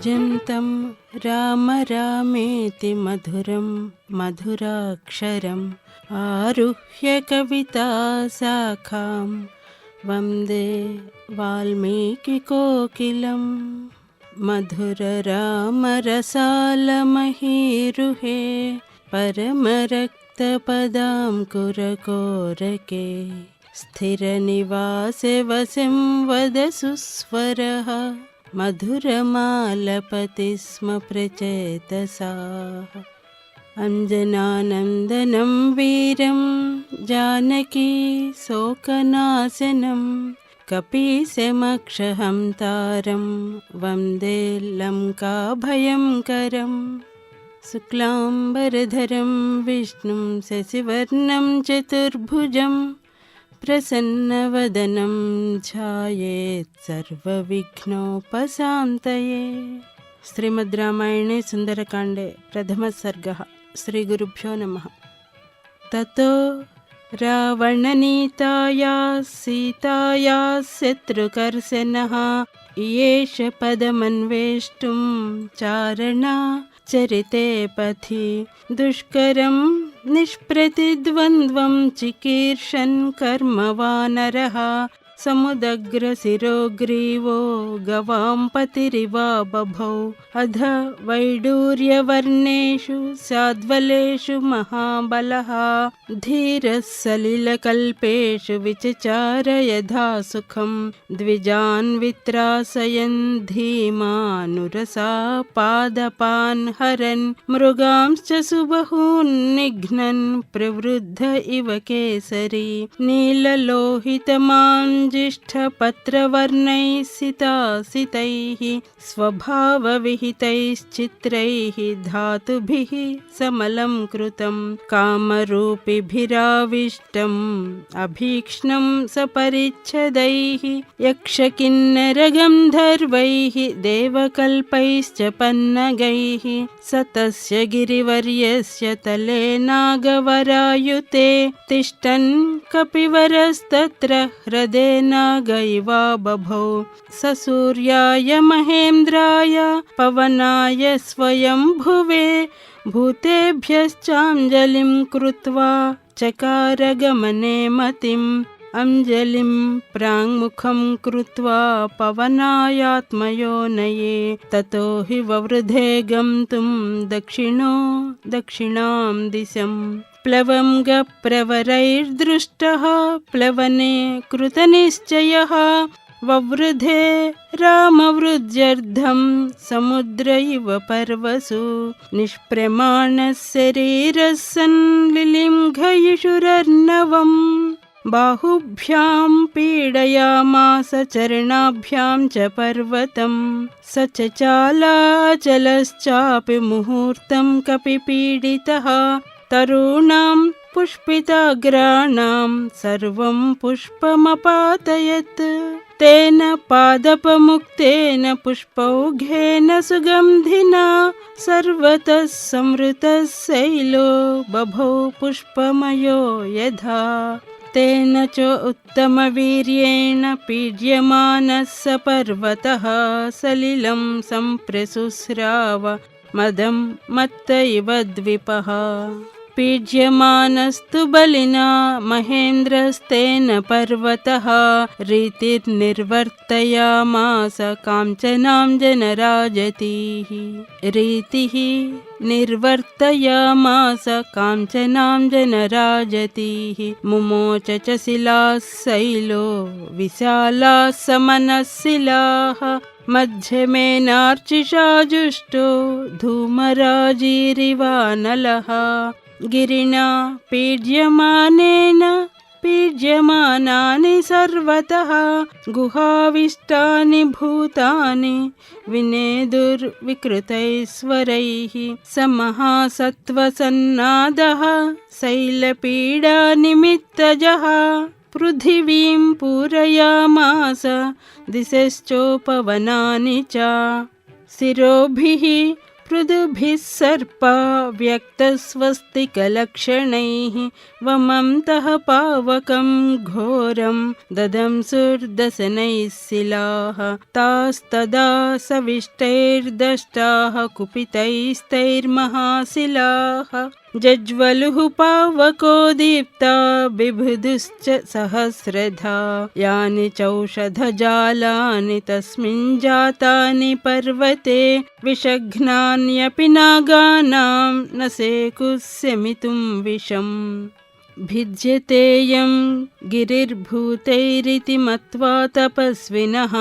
कूजन्तं राम रामेति मधुरं मधुराक्षरम् आरुह्य कविताशाखां वन्दे वाल्मीकिकोकिलं। मधुररामरसालमहीरुहे परमरक्तपदाङ्कुरकोरके स्थिरनिवासे वसं वद सुस्वरः मधुरमालपति स्म प्रचेतसा। अञ्जनानन्दनं वीरं जानकी शोकनाशनं कपीशमक्षहन्तारं वन्दे लङ्काभयङ्करम्। शुक्लाम्बरधरं विष्णुं शशिवर्णं चतुर्भुजं प्रसन्नवदनं ध्यायेत् सर्वविघ्नोपशान्तये। श्रीमद् रामायणे सुन्दरकाण्डे प्रथमः सर्गः। श्रीगुरुभ्यो नमः। ततो रावणनीताया सीताया शत्रुकर्षणः येष पदमन्वेष्टुं चारणा चरिते पथि दुष्करं निष्प्रतिद्वन्द्वं चिकीर्षन् कर्मवानरः समुदग्रशिरोग्रीवो गवां पतिरिवा बभौ अध वैडूर्यवर्णेषु साद्वलेषु महाबलः धीरः सलिलकल्पेषु विचचार यथा सुखं द्विजान् वित्रासयन् धीमानुरसा पादपान् हरन् मृगांश्च सुबहून् निघ्नन् प्रवृद्ध इव केसरी नीललोहितमाञ्जिष्ठपत्रवर्णैः सितासितैः स्वभावविहितैश्चित्रैः धातुभिः समलं कृतं कामरूपिभिराविष्टम् अभीक्ष्णं सपरिच्छदैः यक्षकिन्नरगन्धर्वैः देवकल्पैश्च पन्नगैः सतस्य गिरिवर्यस्य तले नागवरायुते तिष्ठन् कपिवरस्तत्र हृदे नागैवा बभौ ससूर्याय महेन्द्राय पवनाय स्वयंभुवे भूतेभ्यश्चाञ्जलिं कृत्वा चकारगमने मतिम् अंजलिं प्राङ्मुखं कृत्वा पवनायात्मयोनये ततो हि ववृधे गन्तुं दक्षिणां दिशम् प्लवं गप्रवरैर्दृष्टः प्लवने कृतनिश्चयः ववृधे रामवृद्ध्यर्थं समुद्र इव पर्वसु निष्प्रमाणः शरीरः सन् लिलिङ्घयिषुरर्णवम् बाहुभ्यां पीडयामास चरणाभ्यां च पर्वतं स च चालाचलश्चापि मुहूर्तं कपिपीडितः तरूणां पुष्पिताग्राणां सर्वं पुष्पमपातयत् तेन पादपमुक्तेन पुष्पौघेन सुगन्धिना सर्वतः संवृतः शैलो बभौ पुष्पमयो यथा तेन च उत्तमवीर्येण पीड्यमानः स पर्वतः सलिलं सम्प्रसुस्राव मदं मत्त इव द्विपः पीड्यमानस्तु बलिना महेन्द्रस्तेन पर्वतः रीतिर्निर्वर्तयामास काञ्चनां जनराजतीः रीतिः निर्वर्तयामास काञ्चनां जनराजतीः मुमोच च शिलाः शैलो विशालाः समनशिलाः मध्यमेनार्चिषा जुष्टो धूमराजिरिवानलः गिरिणा पीड्यमानानि सर्वतः गुहाविष्टानि भूतानि विनेदुर्विकृतैश्वरैः स महासत्त्वसन्नादः शैलपीडानिमित्तजः पृथिवीं पूरयामास दिशश्चोपवनानि च शिरोभिः पृदुभिः सर्पा व्यक्तस्वस्तिकलक्षणैः वमन्तः पावकं घोरं ददंसुर्दशनैः शिलाः तास्तदा सविष्टैर्दष्टाः कुपितैस्तैर्महाशिलाः जज्वलुः पावको दीप्ता बिभुदुश्च सहस्रधा यानि चौषधजालानि तस्मिन् जातानि पर्वते विषघ्नान्यपि नागानां न सेकुस्यमितुं विषम् भिद्यतेयं गिरिर्भूतैरिति मत्वा तपस्विनः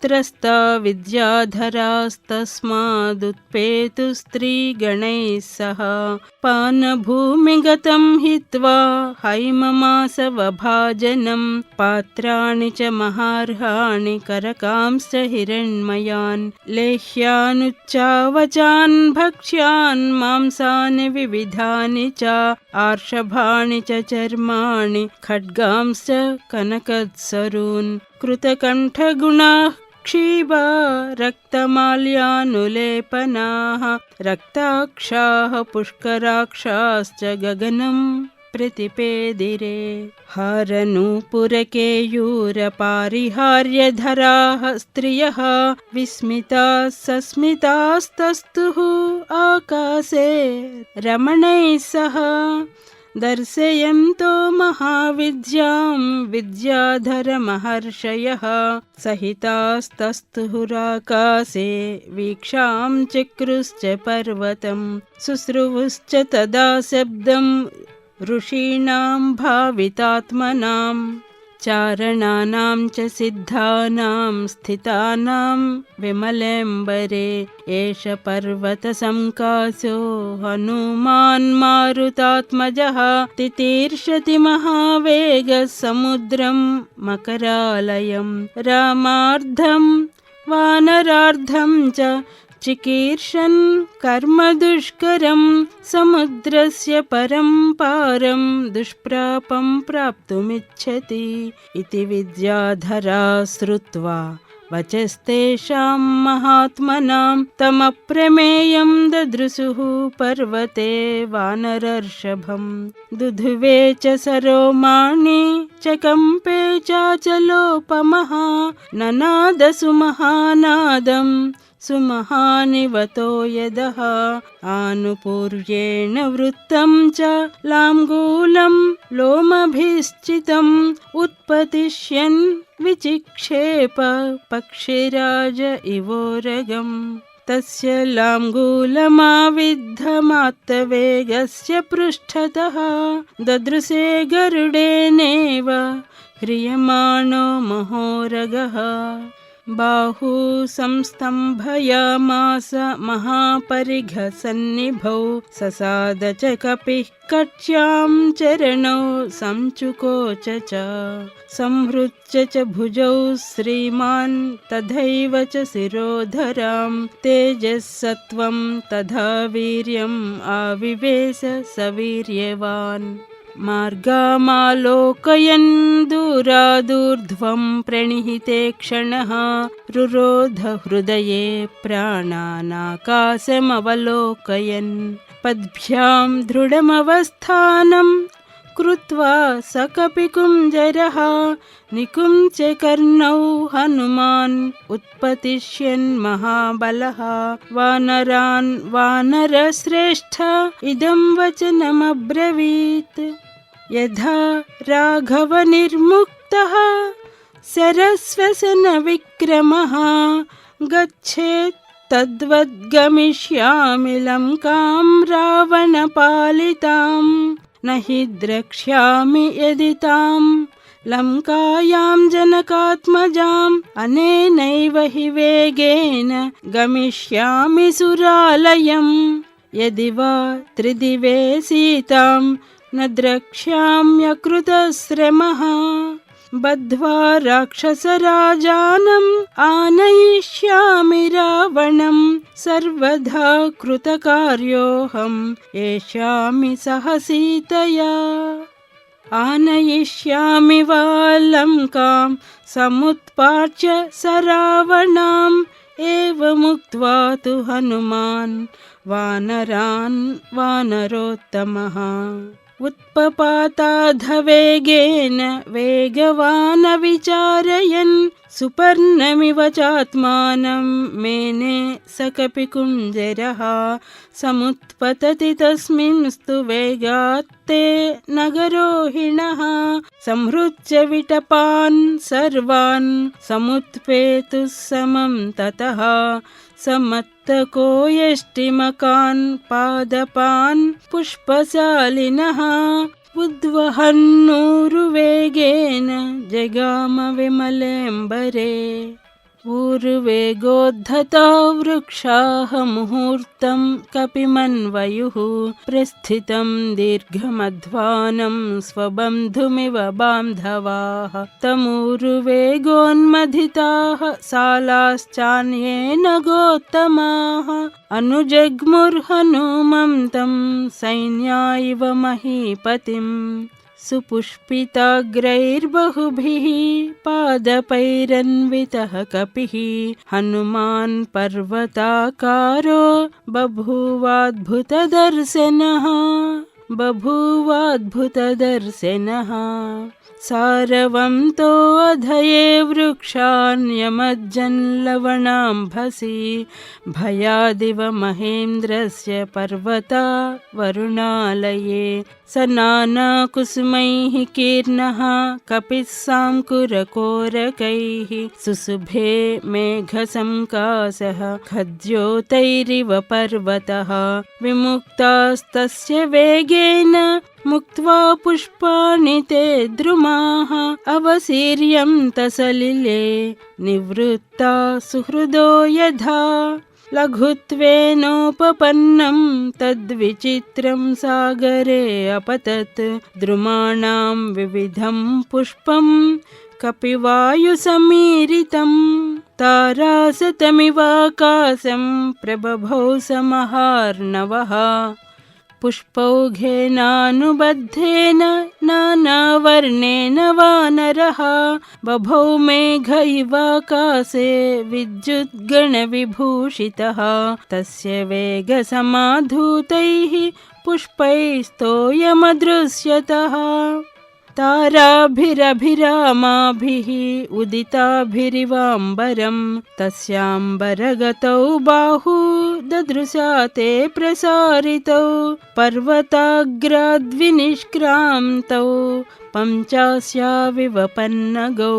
त्रस्ता विद्याधरास्तस्मादुत्पेतु स्त्रीगणैः सह पानभूमिगतं हित्वा हैममासवभाजनं पात्राणि च महार्हाणि करकांश्च हिरण्मयान् लेह्यानुच्चावचान् भक्ष्यान् मांसानि विविधानि च आर्षभाणि च चर्माणि खड्गांश्च कनकत्सरून् कृतकण्ठगुणाः क्षीबा रक्तमाल्यानुलेपनाः रक्ताक्षाः पुष्कराक्षाश्च गगनं प्रतिपेदिरे हारनूपुरकेयूरपारिहार्यधराः स्त्रियः विस्मिताः सस्मितास्तस्तुः आकाशे रमणैः सह दर्शयन्तो महाविद्यां विद्याधरमहर्षयः सहितास्तस्तुराकाशे वीक्षां चक्रुश्च पर्वतं शुश्रुवुश्च तदा शब्दं ऋषीणां भावितात्मनां चारणानां च सिद्धानां स्थितानां विमलेम्बरे एष पर्वतसंकाशो हनुमान् मारुतात्मजः तितीर्षति महावेगः समुद्रं मकरालयं रामार्धं वानरार्धं च चिकीर्षन् कर्मदुष्करं समुद्रस्य परं पारं दुष्प्रापं प्राप्तुमिच्छति इति विद्याधरा श्रुत्वा वचस्तेषां महात्मनां तमप्रमेयं ददृशुः पर्वते वानरर्षभं दुधुवे च सरोमाणि च कम्पे चाचलोपमः ननादसु महानादं सुमहानिवतो यदः आनुपूर्येण वृत्तं च लाङ्गूलं लोमभिश्चितम् उत्पतिष्यन् विचिक्षेप पक्षिराज इवोरगम् तस्य लाङ्गूलमाविद्धमात्तवेगस्य पृष्ठतः ददृशे गरुडेनेव ह्रियमाणो महोरगः बाहू संस्तम्भयामास महापरिघसन्निभौ ससाद च कपिः कक्ष्यां चरणौ संचुकोच च संहृत्य च भुजौ श्रीमान् तथैव च शिरोधरां तेजःसत्त्वं तथा वीर्यम् आविवेश सवीर्यवान् मार्गामालोकयन् दूरादूर्ध्वं प्रणिहिते क्षणः रुरोध हृदये प्राणानाकाशमवलोकयन् पद्भ्यां दृढमवस्थानं कृत्वा स कपिकुञ्जरः निकुञ्च कर्णौ हनुमान् उत्पतिष्यन् महाबलः वानरान् वानरश्रेष्ठ इदं वचनमब्रवीत् यथा राघवनिर्मुक्तः सरस्वसन विक्रमः गच्छेत् तद्वद्गमिष्यामि लङ्कां रावणपालितां न हि द्रक्ष्यामि यदि तां लङ्कायां जनकात्मजाम् अनेनैव हि वेगेन गमिष्यामि सुरालयम् यदि वा त्रिदिवे सीतां न द्रक्ष्याम्यकृतश्रमः बद्ध्वा राक्षसराजानम् आनयिष्यामि रावणं सर्वधा कृतकार्योऽहम् एष्यामि सह सीतया आनयिष्यामि वा लङ्कां समुत्पाट्य स रावणाम् एवमुक्त्वा तु हनुमान् वानरान् वानरोत्तमः उत्पपाताधवेगेन वेगवान् विचारयन् सुपर्णमिव चात्मानं मेने स कपिकुञ्जरः समुत्पतति तस्मिंस्तु वेगात् ते नगरोहिणः संहृत्य विटपान् सर्वान् समुत्पेतुः समं ततः समत्तको यष्टिमकान् पादपान् पुष्पशालिनः उद्वहन्नूरुवेगेन जगाम विमलेऽम्बरे ऊर्वेगोद्धता वृक्षाः मुहूर्तं कपिमन्वयुः प्रस्थितं दीर्घमध्वानं स्वबन्धुमिव बान्धवाः तमूरुवेगोन्मथिताः सालाश्चान्येन गोत्तमाः अनुजग्मुर्हनुमन्तं सैन्या इव महीपतिम् सुपुष्पिताग्रैर्बहुभिः पादपैरन्वितः कपिः हनुमान् पर्वताकारो बभूवाद्भुतदर्शनः सारवन्तोऽधये वृक्षान् यमज्जन्लवणाम्भसि भयादिव महेन्द्रस्य पर्वता वरुणालये स नानाकुसुमैः कीर्णः कपिः साङ्कुरकोरकैः सुशुभे मेघसङ्कासः खद्योतैरिव पर्वतः विमुक्तास्तस्य वेगेन मुक्त्वा पुष्पाणि ते द्रुमाः अवसीर्यन्त सलिले निवृत्ता सुहृदो यथा लघुत्वेनोपपन्नं तद्विचित्रं सागरे अपतत् द्रुमाणां विविधं पुष्पं कपिवायुसमीरितं तारासतमिवाकाशं प्रबभौ समहार्णवः पुष्पौघेनानुबद्धेन नानावर्णेन वानरः बभौ मेघ इवाकाशे विद्युद्गणविभूषितः तस्य वेगसमाधूतैः पुष्पैस्तोयमदृश्यतः ताराभिरभिरामाभिः उदिताभिरिवाम्बरं तस्याम्बरगतौ बाहू ददृशा ते प्रसारितौ पर्वताग्राद्विनिष्क्रान्तौ पञ्चास्याविव पन्नगौ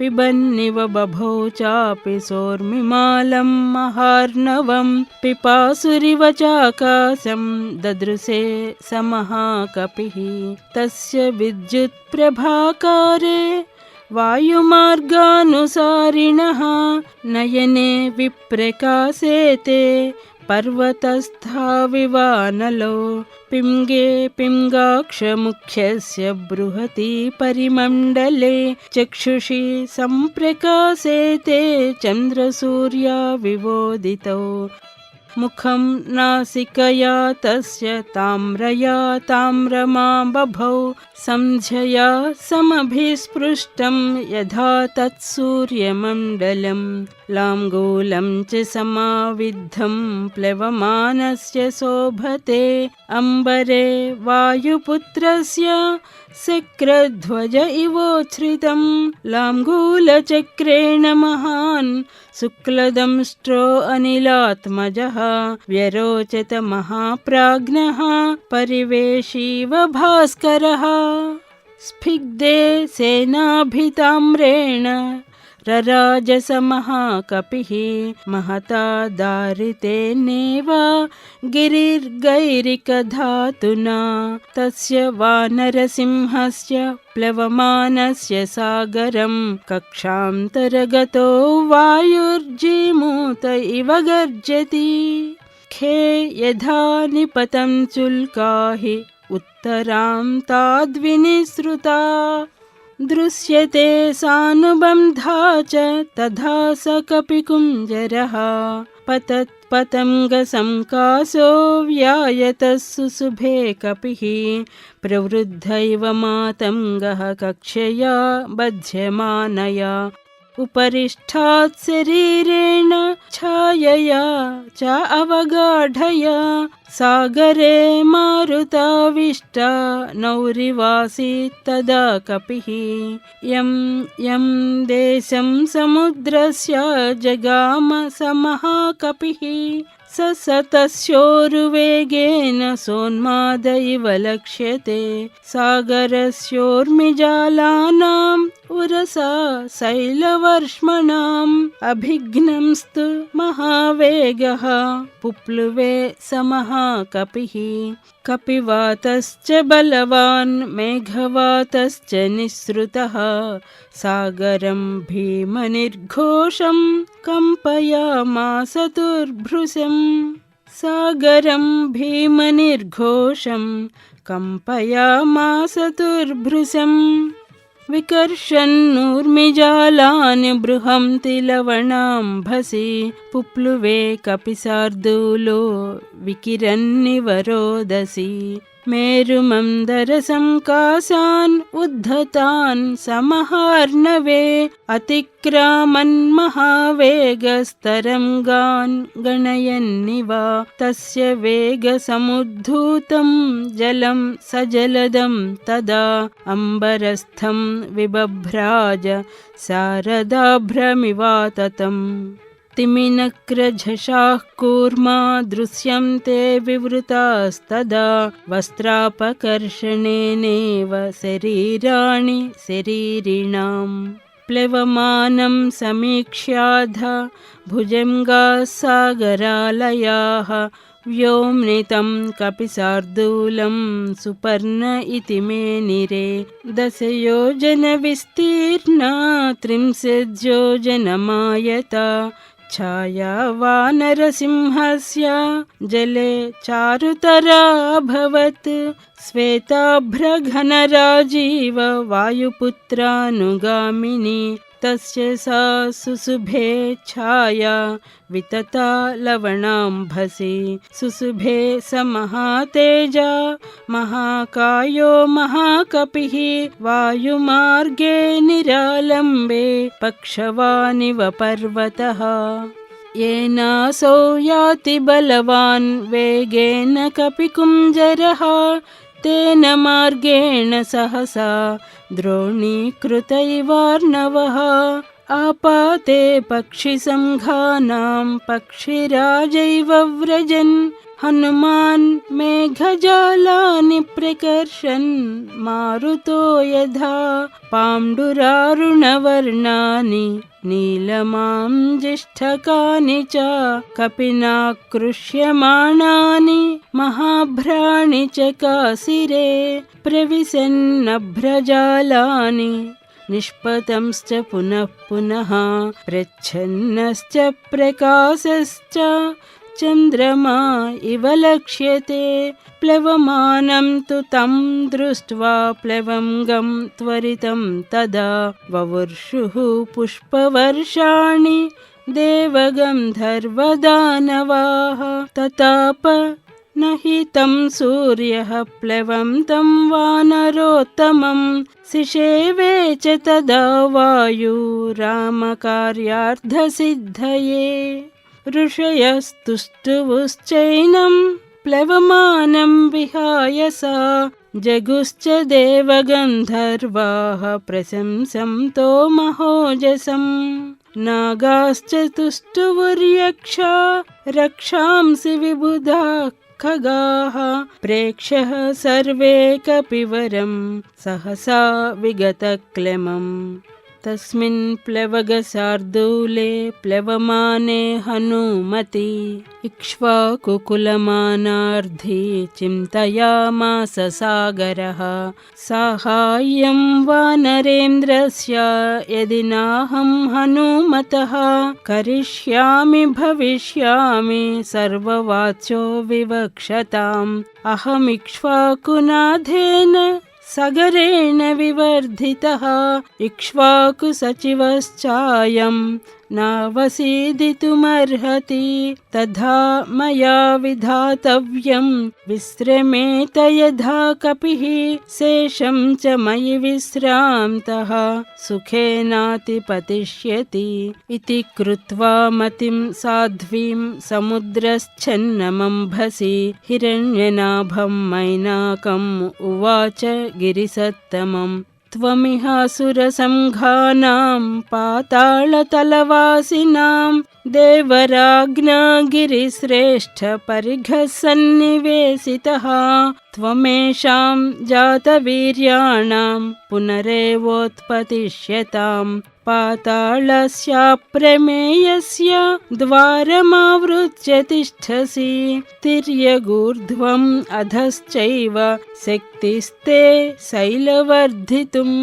पिबन्निव बभौ चापि सोर्मिमालं महार्णवं पिपासुरिव चाकाशं ददृशे स महाकपिः तस्य विद्युत्प्रभाकारे वायुमार्गानुसारिणः नयने विप्रकाशे ते पर्वतस्थाविवानलो पिङ्गे पिङ्गाक्षमुख्यस्य बृहति परिमण्डले चक्षुषि सम्प्रकाशे ते चन्द्रसूर्या विवोदितौ मुखं नासिकया तस्य ताम्रया ताम्रमा बभौ संझया समभिस्पृष्टं यथा तत्सूर्यमण्डलं लाङ्गूलं च समाविद्धं प्लवमानस्य शोभते अम्बरे वायुपुत्रस्य शक्रध्वज इवोच्छ्रितं लाङ्गूलचक्रेण महान् शुक्लदंष्ट्रो अनिलात्मजः व्यरोचत महाप्राज्ञः परिवेशीव भास्करः स्फिग्धे सेनाभिताम्रेण रराजस महाकपिः महता दारितेनेव गिरिर्गैरिकधातुना तस्य वानरसिंहस्य प्लवमानस्य सागरं कक्षान्तरगतो वायुर्जीमूत इव गर्जति खे यथा निपतं चुल्का हि उत्तरां ताद्विनिसृता दृश्यते सानुबन्धा च तथा स कपिकुञ्जरः पतत्पतङ्गसङ्कासो व्यायतः सुशुभे कपिः प्रवृद्ध इव मातङ्गः कक्ष्यया बध्यमानया उपरिष्ठात् शरीरेण छायया च अवगाढया सागरे मारुताविष्टा नौरिवासीत् तदा कपिः यं यं देशं समुद्रस्य जगाम स महाकपिः स तस्योरुवेगेन सोन्माद इव लक्ष्यते सागरस्योर्मिजालानाम् उरसा शैलवर्ष्मणाम् अभिघ्नंस्तु महावेगः पुप्लुवे स महाकपिः कपिवातश्च बलवान् मेघवातश्च निःसृतः सागरं भीमनिर्घोषं कम्पयामास तुर्भृशम् सागरं भीमनिर्घोषं कम्पयामास तुर्भृशम् विकर्षन्नूर्मिजालान् बृहन्ति लवणाम्भसि पुप्लुवे कपिशार्दूलो विकिरन्निव रोदसी मेरुमन्दरसंकाशान् उद्धतान् समहार्णवे अतिक्रामन् महावेगस्तरङ्गान् गणयन्निव तस्य वेगसमुद्धूतं जलं सजलदं तदा अम्बरस्थं विबभ्राज शारदाभ्रमिवाततम् तिमिनक्रझषाः कूर्मा दृश्यन्ते विवृतास्तदा वस्त्रापकर्षणेनेव शरीराणि शरीरिणाम् प्लवमानं समीक्ष्याध भुजङ्गाः सागरालयाः व्योम्नितं कपिशार्दूलं सुपर्ण इति मेनिरे 10 योजनविस्तीर्णा 30 योजनमायता छाया वानरसिंहस्य जले चारुतरा अभवत् श्वेताभ्रघनराजीव वायुपुत्रानुगामिनी तस्य सा सुशुभे छाया वितता लवणाम्भसि सुशुभे स महातेजा महाकायो महाकपिः वायुमार्गे निरालम्बे पक्षवानिव पर्वतः येनासौ याति बलवान् वेगेन कपिकुञ्जरः तेन मार्गेण सहसा द्रोणीकृतैवार्णवः आपाते पक्षिसङ्घानां पक्षिराजैव व्रजन् हनुमान् मेघजालानि प्रकर्षन् मारुतो यथा पाण्डुरारुणवर्णानि नीलमाञ्जिष्ठकानि च कपिनाकृष्यमाणानि महाभ्राणि च कासिरे प्रविशन्नभ्रजालानि निष्पतंश्च पुनः पुनः प्रच्छन्नश्च प्रकाशश्च चन्द्रमा इव लक्ष्यते प्लवमानं तु तं दृष्ट्वा प्लवङ्गं त्वरितं तदा ववर्षुः पुष्पवर्षाणि देवगन्धर्वदानवाः तताप न हि तं सूर्यः प्लवं तं वानरोत्तमं सिषेवे च तदा वायु रामकार्यार्थसिद्धये ऋषयस्तुष्टुवुश्चैनं प्लवमानं विहाय सा जगुश्च देवगन्धर्वाः प्रशंसन्तो महोजसं नागाश्च तुष्टुवुर्यक्षा रक्षांसि विबुधाः खगाः प्रेक्ष्यः सर्वे कपिवरं सहसा विगतक्लेमम् तस्मिन् प्लवगशार्दूले प्लवमाने हनुमति इक्ष्वाकुकुलमानार्धी चिन्तयामास सागरः साहाय्यं वानरेन्द्रस्य यदि नाहं हनुमतः करिष्यामि भविष्यामि सर्ववाच्यो विवक्षताम् अहमिक्ष्वाकुनाथेन सगरेण विवर्धितः इक्ष्वाकुसचिवश्चायं नावसीदितुमर्हति तथा मया विधातव्यं विश्रमेत यथा कपिः शेषं च मयि विश्रान्तः सुखेनातिपतिष्यति इति कृत्वा मतिं साध्वीं समुद्रश्छन्नमंभसि हिरण्यनाभं मैनाकम् उवाच गिरिसत्तमम् त्वमिहासुरसङ्घानां पातालतलवासिनां देवराज्ञा गिरिश्रेष्ठ परिघः सन्निवेशितः त्वमेषां जातवीर्याणां पुनरेवोत्पतिष्यतां पातालस्याप्रमेयस्य द्वारमावृत्य तिष्ठसि तिर्यगूर्ध्वम् अधश्चैव शक्तिस्ते शैलवर्धितुम्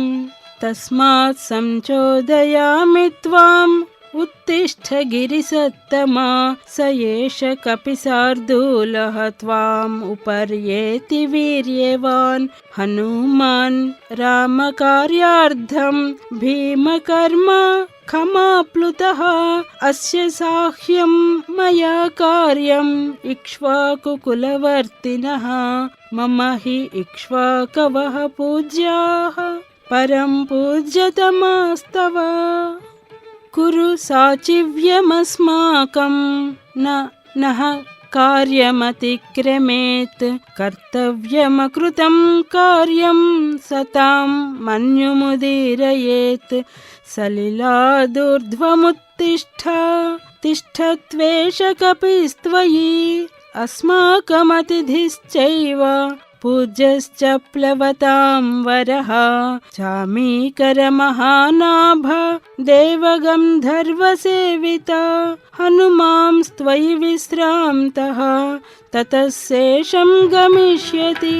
तस्मात् संचोदयामि त्वाम् उत्तिष्ठ गिरिसत्तमा स एष कपिशार्दूलः त्वाम् उपर्येति वीर्यवान् हनुमान् रामकार्यार्थं भीमकर्म खमाप्लुतः अस्य साह्यं मया कार्यम् इक्ष्वाकुकुलवर्तिनः मम हि इक्ष्वाकवः पूज्याः परं पूज्यतमास्तव कुरु साचिव्यमस्माकं नः कार्यमतिक्रमेत् कर्तव्यमकृतं कार्यं सतां मन्युमुदीरयेत् सलिलादूर्ध्वमुत्तिष्ठ तिष्ठ त्वेष कपिस्त्वयि अस्माकमतिथिश्चैव पूज्यश्च प्लवतां वरः चामीकरमहानाभ देवगन्धर्वसेविता हनुमांस्त्वयि विश्रान्तः ततः शेषं गमिष्यति।